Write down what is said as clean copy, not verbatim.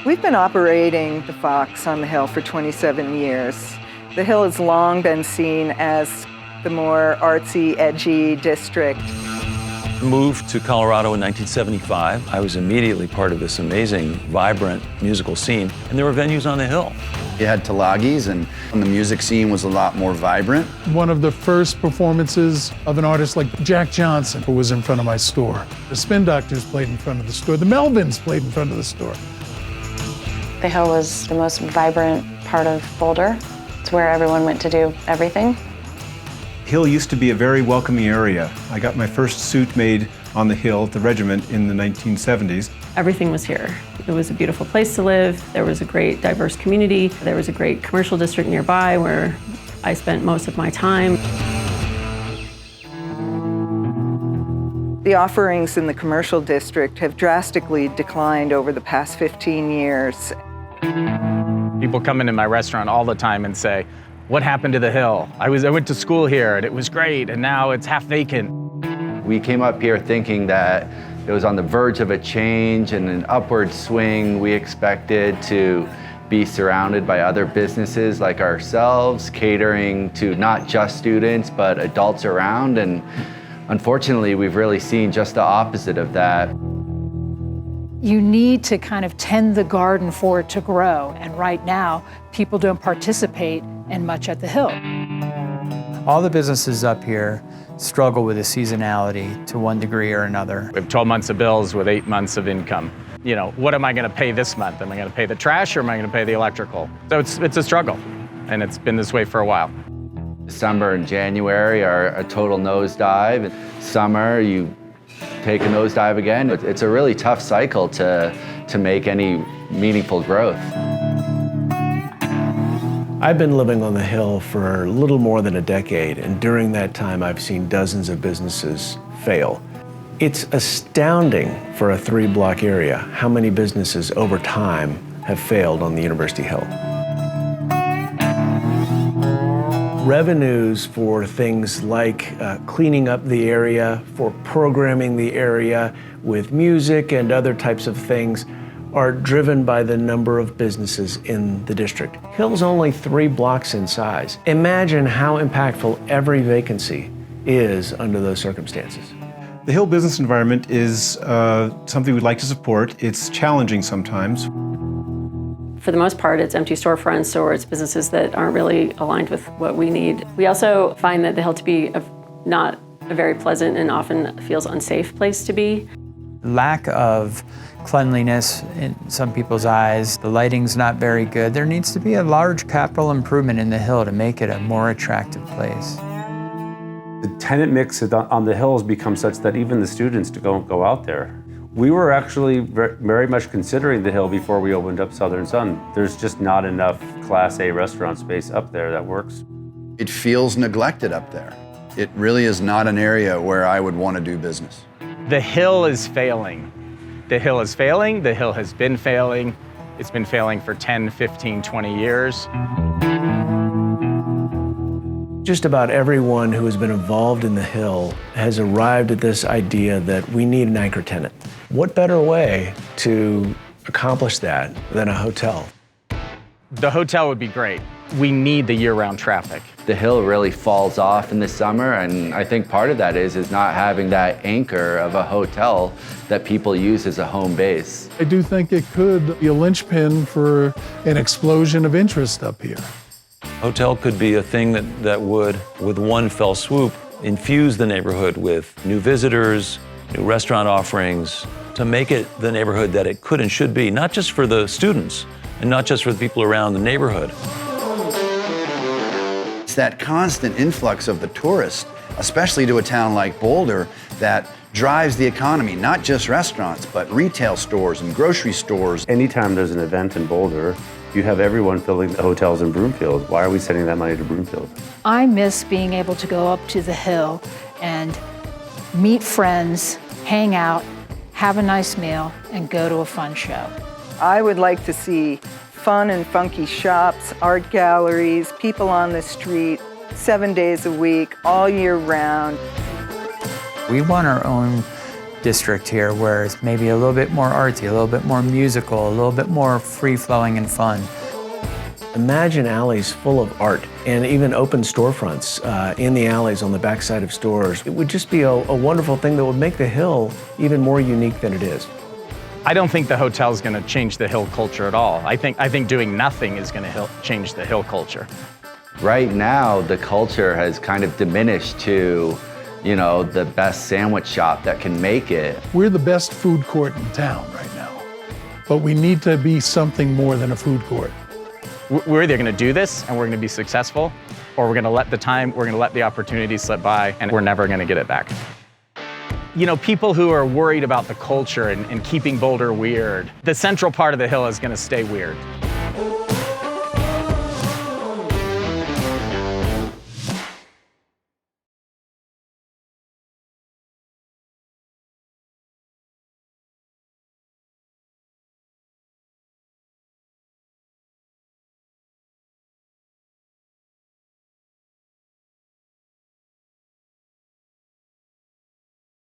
We've been operating the Fox on the Hill for 27 years. The Hill has long been seen as the more artsy, edgy district. Moved to Colorado in 1975. I was immediately part of this amazing, vibrant musical scene, and there were venues on the Hill. You had Talagi's, and the music scene was a lot more vibrant. One of the first performances of an artist like Jack Johnson was in front of my store. The Spin Doctors played in front of the store. The Melvins played in front of the store. The Hill was the most vibrant part of Boulder. It's where everyone went to do everything. Hill used to be a very welcoming area. I got my first suit made on the Hill at the regiment in the 1970s. Everything was here. It was a beautiful place to live. There was a great diverse community. There was a great commercial district nearby where I spent most of my time. The offerings in the commercial district have drastically declined over the past 15 years. People come into my restaurant all the time and say, "What happened to the Hill? I went to school here and it was great, and now it's half vacant." We came up here thinking that it was on the verge of a change and an upward swing. We expected to be surrounded by other businesses like ourselves, catering to not just students, but adults around. And unfortunately, we've really seen just the opposite of that. You need to kind of tend the garden for it to grow. And right now, people don't participate in much at the Hill. All the businesses up here struggle with the seasonality to one degree or another. We have 12 months of bills with 8 months of income. You know, what am I going to pay this month? Am I going to pay the trash or am I going to pay the electrical? So it's a struggle, and it's been this way for a while. December and January are a total nosedive. Summer, you take a nosedive again. It's a really tough cycle to make any meaningful growth. I've been living on the Hill for a little more than a decade, and during that time I've seen dozens of businesses fail. It's astounding for a 3-block area how many businesses over time have failed on the University Hill. Revenues for things like cleaning up the area, for programming the area with music and other types of things are driven by the number of businesses in the district. Hill's only 3 blocks in size. Imagine how impactful every vacancy is under those circumstances. The Hill business environment is something we'd like to support. It's challenging sometimes. For the most part, it's empty storefronts or it's businesses that aren't really aligned with what we need. We also find that the Hill to be not a very pleasant and often feels unsafe place to be. Lack of cleanliness in some people's eyes. The lighting's not very good. There needs to be a large capital improvement in the Hill to make it a more attractive place. The tenant mix on the Hill has become such that even the students don't go out there. We were actually very much considering the Hill before we opened up Southern Sun. There's just not enough Class A restaurant space up there that works. It feels neglected up there. It really is not an area where I would want to do business. The Hill is failing. The Hill is failing. The Hill has been failing. It's been failing for 10, 15, 20 years. Just about everyone who has been involved in the Hill has arrived at this idea that we need an anchor tenant. What better way to accomplish that than a hotel? The hotel would be great. We need the year-round traffic. The Hill really falls off in the summer, and I think part of that is not having that anchor of a hotel that people use as a home base. I do think it could be a linchpin for an explosion of interest up here. Hotel could be a thing that would, with one fell swoop, infuse the neighborhood with new visitors, new restaurant offerings, to make it the neighborhood that it could and should be, not just for the students and not just for the people around the neighborhood. It's that constant influx of the tourist, especially to a town like Boulder, that drives the economy, not just restaurants, but retail stores and grocery stores. Anytime there's an event in Boulder, you have everyone filling the hotels in Broomfield. Why are we sending that money to Broomfield? I miss being able to go up to the Hill and meet friends, hang out, have a nice meal, and go to a fun show. I would like to see fun and funky shops, art galleries, people on the street, 7 days a week, all year round. We want our own district here where it's maybe a little bit more artsy, a little bit more musical, a little bit more free-flowing and fun. Imagine alleys full of art and even open storefronts in the alleys on the backside of stores. It would just be a wonderful thing that would make the Hill even more unique than it is. I don't think the hotel is going to change the Hill culture at all. I think doing nothing is going to change the Hill culture. Right now, the culture has kind of diminished to, you know, the best sandwich shop that can make it. We're the best food court in town right now, but we need to be something more than a food court. We're either going to do this and we're going to be successful, or we're going to let the opportunity slip by and we're never going to get it back. You know, people who are worried about the culture and keeping Boulder weird, the central part of the Hill is going to stay weird.